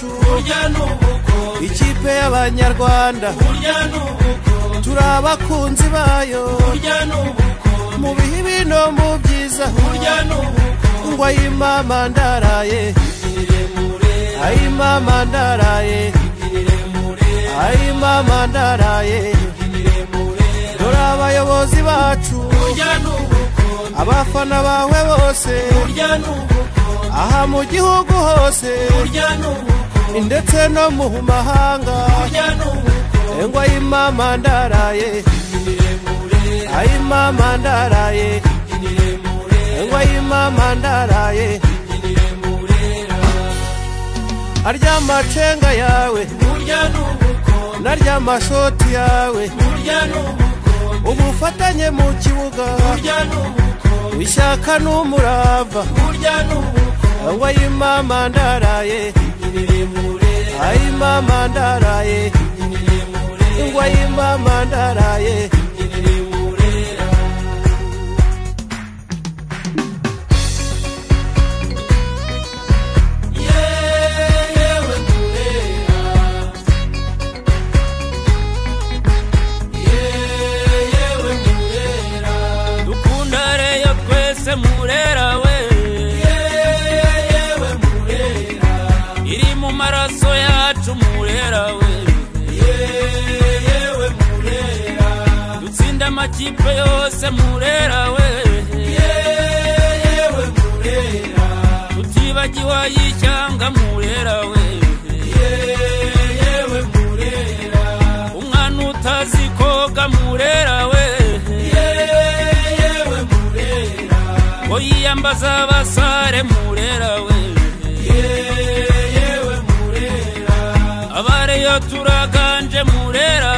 bacu ikipe y'abanyarwanda turabakunzi bayo mu bihe bino mu byiza ngo ayimama ndaraye ayimama ndaraye ayimama ndaraye dore abayobozi bacu abafana bawe bose aha mu gihugu hose ndetse no mu mahanga ngo ayimama ndaraye ayimama ndaraye ngo ayimama ndaraye arya macenga yawe narya mashoti yawe ubufatanye mu kibuga ishyaka n'umurava ngo ayimama ndaraye ayimama ndaraye ngo ayimama ndaraye Murera we yewe Murera iri mu maraso yacu Murera we yewe Murera dutsinda amakipe yose Murera we yewe Murera tutibagiwa y'ishyanga Murera we yewe Murera umwana utazi koga Murera we oyiyambaza abasare Murera we yewe Murera abareyo turaganje Murera